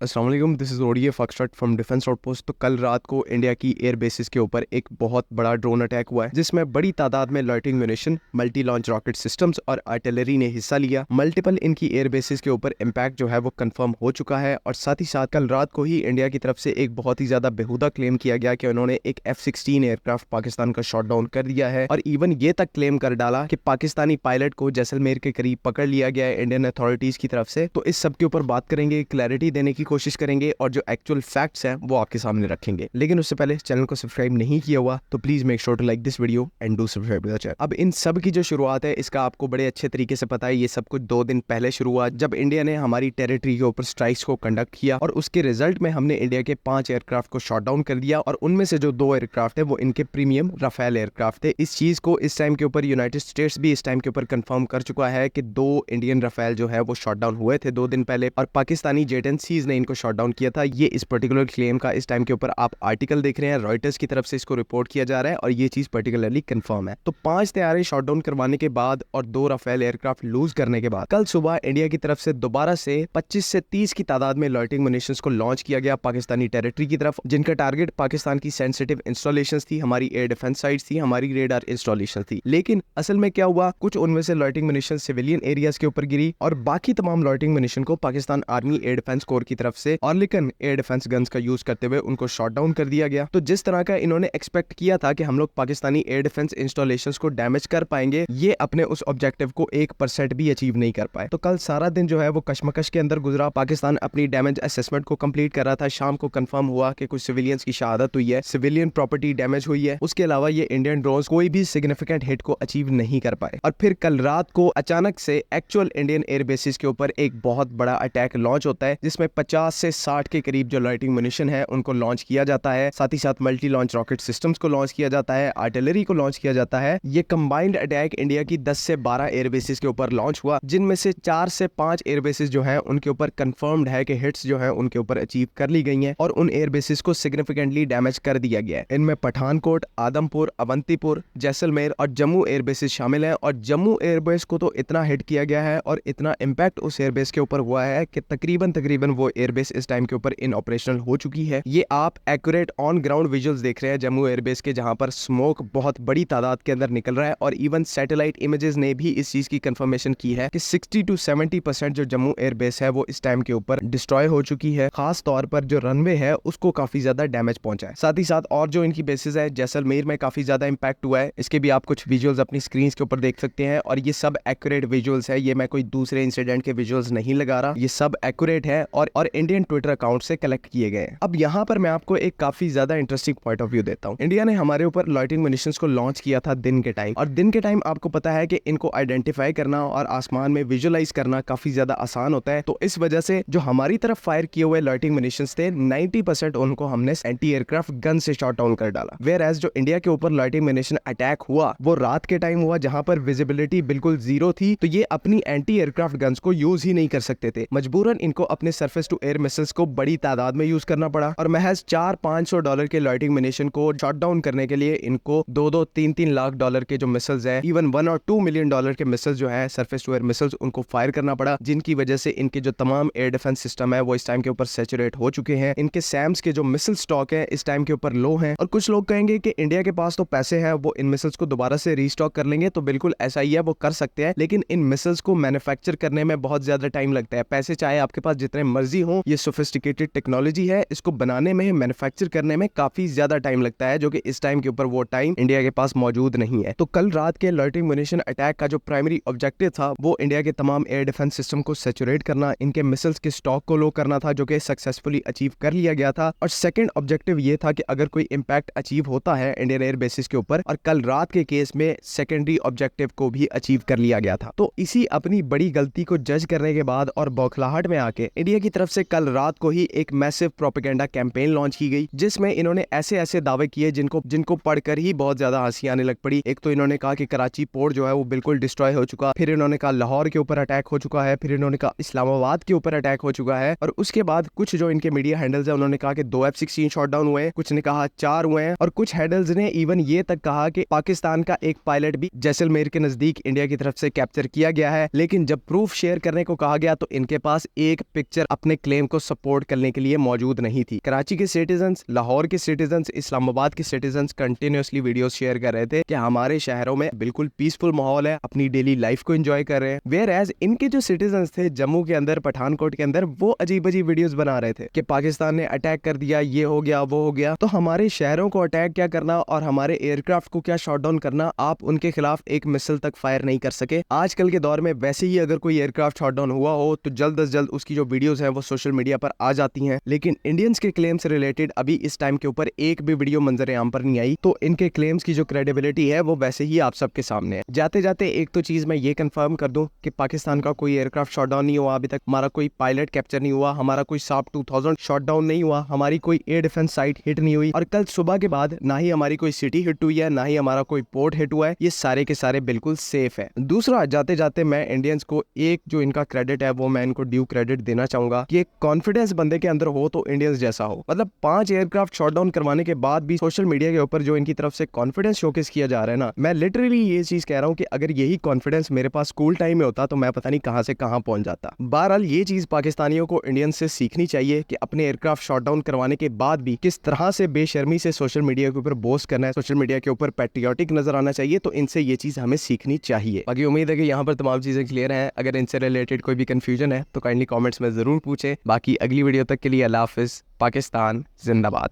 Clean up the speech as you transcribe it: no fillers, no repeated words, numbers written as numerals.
अस्सलाम वालेकुम, this is ODA foxtrot from defence outpost. तो कल रात को इंडिया की एयर बेसिस के ऊपर एक बहुत बड़ा ड्रोन अटैक हुआ है, जिसमें बड़ी तादाद में loitering munition, multi launch rocket systems और आर्टिलरी ने हिस्सा लिया। मल्टीपल इनकी एयर बेसिस के ऊपर इम्पैक्ट जो है वो कंफर्म हो चुका है। और साथ ही साथ कल रात को ही इंडिया की तरफ से एक बहुत ही ज्यादा बेहुदा क्लेम किया गया कि उन्होंने एक F-16 एयरक्राफ्ट पाकिस्तान का शॉट डाउन कर दिया है। और इवन ये तक क्लेम कर डाला कि पाकिस्तानी पायलट को जैसलमेर के करीब पकड़ लिया गया है इंडियन अथॉरिटीज की तरफ से। तो इस सब के ऊपर बात करेंगे, क्लैरिटी देने की कोशिश करेंगे और जो एक्चुअल फैक्ट्स हैं वो आपके सामने रखेंगे। लेकिन उससे पहले चैनल को सब्सक्राइब नहीं किया हुआ तो please make sure to like this video and do subscribe the channel. अब इन सब की जो शुरुआत है इसका आपको बड़े अच्छे तरीके से पता है। ये सब कुछ 2 दिन पहले शुरू हुआ जब इंडिया ने हमारी टेरिटरी के ऊपर स्ट्राइक्स को कंडक्ट किया और उसके रिजल्ट में हमने इंडिया के 5 एयरक्राफ्ट को शॉट डाउन कर दिया। और उनमें से जो 2 एयरक्राफ्ट है वो इनके प्रीमियम राफेल एयरक्राफ्ट थे। इस चीज को इस टाइम के ऊपर यूनाइटेड स्टेट्स भी इस टाइम के ऊपर कंफर्म कर चुका है कि 2 इंडियन राफेल जो है वो शॉट डाउन हुए थे 2 दिन पहले और पाकिस्तानी जेट एंड सीज ने इनको शॉट डाउन किया था। ये इस पर्टिकुलर क्लेम का इस टाइम के ऊपर आप आर्टिकल देख रहे हैं, रॉयटर्स की तरफ से इसको रिपोर्ट किया जा रहा है और ये चीज पर्टिकुलरली कंफर्म है। तो 5 तैयारी शॉट डाउन करवाने के बाद और 2 राफेल एयरक्राफ्ट लूज करने के बाद कल सुबह इंडिया की तरफ से दोबारा से 25 से 30 की तादाद में लॉयटिंग म्यूनिशंस को लॉन्च किया गया पाकिस्तानी टेरिटरी की तरफ, जिनका टारगेट पाकिस्तान की सेंसिटिव इंस्टॉलेशंस थी, हमारी एयर डिफेंस साइट्स थी, हमारी रेडार इंस्टॉलेशन थी। लेकिन असल में क्या हुआ, कुछ उनमें से लॉयटिंग म्यूनिशन सिविलियन एरियाज के ऊपर गिरी और बाकी तमाम लॉयटिंग म्यूनिशन को Pakistan army air defence corps की तरफ से ऑर्लिकन एयर डिफेंस गन्स का यूज करते हुए उनको शॉट डाउन कर दिया गया। तो जिस तरह का इन्होंने एक्सपेक्ट किया था कि हम लोग पाकिस्तानी एयर डिफेंस इंस्टॉलेशंस को डैमेज कर पाएंगे, ये अपने उस ऑब्जेक्टिव को 1% भी अचीव नहीं कर पाए। तो कल सारा दिन जो है वो कशमकश के अंदर गुजरा। पाकिस्तान अपनी डैमेज असेसमेंट को कंप्लीट कर रहा था। शाम को कंफर्म हुआ कि कुछ सिविलियंस की शहादत हुई है, सिविलियन प्रॉपर्टी डैमेज हुई है। उसके अलावा ये इंडियन ड्रोन्स कोई भी सिग्निफिकेंट हिट को अचीव नहीं कर पाए। और फिर कल रात को अचानक से एक्चुअल इंडियन एयर बेसिस के ऊपर एक बहुत बड़ा अटैक लॉन्च होता है, जिसमें 50 से 60 के करीब जो लॉयटिंग म्यूनिशन है उनको लॉन्च किया जाता है। साथ ही साथ मल्टी लॉन्च रॉकेट सिस्टम्स को लॉन्च किया जाता है, आर्टिलरी को लॉन्च किया जाता है। ये कंबाइंड अटैक इंडिया की 10 से 12 एयर बेसिस के ऊपर लॉन्च हुआ, जिनमें से 4 से 5 एयर बेसिस जो है उनके ऊपर कंफर्म्ड है कि हिट्स जो है उनके ऊपर अचीव कर ली गई हैं और उन एयर बेसिस को सिग्निफिकेंटली डैमेज कर दिया गया है। इनमें पठानकोट, आदमपुर, अवंतीपुर, जैसलमेर और जम्मू एयर बेसिस शामिल है। और जम्मू एयर बेस को तो इतना हिट किया गया है और इतना इम्पैक्ट उस एयर बेस के ऊपर हुआ है कि तकरीबन वो एयर बेस इस टाइम के ऊपर इन ऑपरेशनल हो चुकी है। ये आप एक्यूरेट ऑन ग्राउंड विजुअल्स देख रहे हैं जम्मू एयरबेस के, जहां पर स्मोक बहुत बड़ी तादाद के अंदर निकल रहा है। और इवन सैटेलाइट इमेजेस ने भी इस चीज की कंफर्मेशन की है कि 60 to 70% जो जम्मू एयरबेस है वो इस टाइम के ऊपर डिस्ट्रॉय हो चुकी है। खास तौर पर जो रनवे है उसको काफी ज्यादा डैमेज पहुंचा है। साथ ही साथ और जो इनकी बेसिस है, जैसलमेर में काफी ज्यादा इंपैक्ट हुआ है। इसके भी आप कुछ विजुअल्स अपनी स्क्रीन के ऊपर देख सकते हैं और ये सब एक्यूरेट विजुअल्स है। ये मैं कोई दूसरे इंसिडेंट के विजुअल्स नहीं लगा रहा, ये सब एक्यूरेट है और इंडियन ट्विटर अकाउंट से कलेक्ट किए गए। अब यहाँ पर मैं आपको एक काफी ज्यादा इंटरेस्टिंग पॉइंट ऑफ व्यू देता हूँ। इंडिया ने हमारे ऊपर लॉयटिंग म्यूनिशंस को लॉन्च किया था दिन के टाइम, और दिन के टाइम आपको पता है कि इनको आइडेंटिफाई करना और आसमान में विजुअलाइज करना काफी ज्यादा आसान होता है। तो इस वजह से जो हमारी तरफ फायर किए हुए लॉयटिंग म्यूनिशंस थे 90% उनको हमने एंटी एयरक्राफ्ट गन से शॉट डाउन कर डाला। वेयर एज जो इंडिया के ऊपर लॉयटिंग म्यूनिशन अटैक हुआ वो रात के टाइम हुआ, जहां पर विजिबिलिटी बिल्कुल जीरो थी। तो ये अपनी एंटी एयरक्राफ्ट गन्स को यूज ही नहीं कर सकते थे, मजबूरन इनको अपने सरफेस टू एयर मिसाइल्स को बड़ी तादाद में यूज करना पड़ा। और महज $400-500 के लॉयटिंग म्यूनिशन को शॉट डाउन करने के लिए इनको 2-2, 3-3 लाख डॉलर के जो मिसाइल्स है, इवन $1 और $2 मिलियन के मिसाइल्स जो है सरफेस टू एयर मिसाइल्स, उनको फायर करना पड़ा, जिनकी वजह से इनके जो तमाम एयर डिफेंस सिस्टम है वो इस टाइम के ऊपर सैचुरेट हो चुके हैं। इनके सैम्स के जो मिसाइल स्टॉक है इस टाइम के ऊपर लो है। और कुछ लोग कहेंगे कि इंडिया के पास तो पैसे है, वो इन मिसाइल्स को दोबारा से रीस्टॉक कर लेंगे। तो बिल्कुल ऐसा ही है, वो कर सकते हैं, लेकिन इन मिसाइल्स को मैन्युफैक्चर करने में बहुत ज्यादा टाइम लगता है। पैसे चाहे आपके पास जितने मर्जी हो, ये सोफिस्टिकेटेड टेक्नोलॉजी है, इसको बनाने में, मैन्युफैक्चर करने में काफी ज्यादा टाइम लगता है, जो कि इस टाइम के ऊपर वो टाइम इंडिया के पास मौजूद नहीं है। तो कल रात के लॉयटिंग म्यूनिशन अटैक का जो प्राइमरी ऑब्जेक्टिव था वो इंडिया के तमाम एयर डिफेंस सिस्टम को सैचुरेट करना, इनके मिसाइल्स के स्टॉक को लो करना था, जो कि सक्सेसफुली अचीव कर लिया गया था। और सेकंड ऑब्जेक्टिव ये था कि अगर कोई इंपैक्ट अचीव होता है इंडियन एयर बेसिस के ऊपर, और कल रात के केस में सेकेंडरी ऑब्जेक्टिव को भी अचीव कर लिया गया था। तो इसी अपनी बड़ी गलती को जज करने के बाद और बौखलाहट में आके इंडिया की तरफ से कल रात को ही एक मैसिव प्रोपेगेंडा कैंपेन लॉन्च की गई, जिसमें इन्होंने ऐसे ऐसे दावे किए जिनको पढ़कर ही बहुत ज्यादा हंसी आने लग पड़ी। एक तो इन्होंने कहा कि कराची पोर्ट जो है वो बिल्कुल डिस्ट्रॉय हो चुका, फिर इन्होंने कहा लाहौर के ऊपर अटैक हो चुका है, फिर इन्होंने कहा इस्लामाबाद के ऊपर अटैक हो चुका है। और उसके बाद कुछ जो इनके मीडिया हैंडल्स है उन्होंने कहा कि 2 F-16 शॉट डाउन हुए, कुछ ने कहा 4 हुए हैं, और कुछ हैंडल्स ने इवन ये तक कहा कि पाकिस्तान का एक पायलट भी जैसलमेर के नजदीक इंडिया की तरफ से कैप्चर किया गया है। लेकिन जब प्रूफ शेयर करने को कहा गया तो इनके पास एक पिक्चर अपने क्लेम को सपोर्ट करने के लिए मौजूद नहीं थी। कराची के सिटीजन्स, लाहौर के सिटीजन्स, इस्लामाबाद के सिटीजन्स कंटिन्यूअसली वीडियोस शेयर कर रहे थे कि हमारे शहरों में बिल्कुल पीसफुल माहौल है, अपनी डेली लाइफ को एंजॉय कर रहे हैं। वेयर एज इनके जो सिटीजन्स थे जम्मू के अंदर, पठानकोट के अंदर, वो अजीब अजीब वीडियोस बना रहे थे कि पाकिस्तान ने अटैक कर दिया, ये हो गया, वो हो गया। तो हमारे शहरों को अटैक क्या करना और हमारे एयरक्राफ्ट को क्या शॉट डाउन करना, आप उनके खिलाफ एक मिसाइल तक फायर नहीं कर सके। आजकल के दौर में वैसे ही अगर कोई एयरक्राफ्ट शॉट डाउन हुआ हो तो जल्द से जल्द उसकी जो वीडियोस हैं वो सोशल मीडिया पर आ जाती हैं, लेकिन इंडियंस के क्लेम से रिलेटेड अभी इस टाइम के ऊपर एक भी वीडियो मंजर आम पर नहीं आई। तो इनके क्लेम्स की जो क्रेडिबिलिटी है वो वैसे ही आप सबके सामने है। जाते जाते एक तो चीज मैं ये कंफर्म कर दूं कि पाकिस्तान का कोई एयरक्राफ्ट शॉट डाउन नहीं हुआ अभी तक, हमारा कोई पायलट कैप्चर नहीं हुआ, हमारा कोई साप 2000 शॉट डाउन नहीं हुआ, हमारी कोई एयर डिफेंस साइट हिट नहीं हुई, और कल सुबह के बाद ना ही हमारी कोई सिटी हिट हुई है, ना ही हमारा कोई पोर्ट हिट हुआ है। ये सारे के सारे बिल्कुल सेफ है। दूसरा, जाते जाते मैं इंडियंस को एक जो इनका क्रेडिट है वो मैं इनको ड्यू क्रेडिट देना चाहूंगा कि एक कॉन्फिडेंस बंदे के अंदर हो तो इंडियंस जैसा हो। मतलब 5 एयरक्राफ्ट शॉट डाउन करवाने के बाद भी सोशल मीडिया के ऊपर जो इनकी तरफ से कॉन्फिडेंस शोकेस किया जा रहा है ना, मैं लिटरली ये चीज कह रहा हूँ कि अगर यही कॉन्फिडेंस मेरे पास स्कूल टाइम में होता तो मैं पता नहीं कहां से कहां पहुंच जाता। बहरहाल ये चीज पाकिस्तानियों को इंडियंस से सीखनी चाहिए कि अपने एयरक्राफ्ट शॉट डाउन करवाने के बाद भी किस तरह से बेशर्मी से सोशल मीडिया के ऊपर बोस्ट करना है, सोशल मीडिया के ऊपर पैट्रियोटिक नजर आना चाहिए। तो इनसे ये चीज हमें सीखनी चाहिए। बाकी उम्मीद है कि यहाँ पर तमाम चीजें क्लियर हैं। अगर इनसे रिलेटेड कोई भी कंफ्यूजन है तो काइंडली कमेंट्स में जरूर पूछें। बाकी अगली वीडियो तक के लिए अल्लाह हाफिज। पाकिस्तान जिंदाबाद।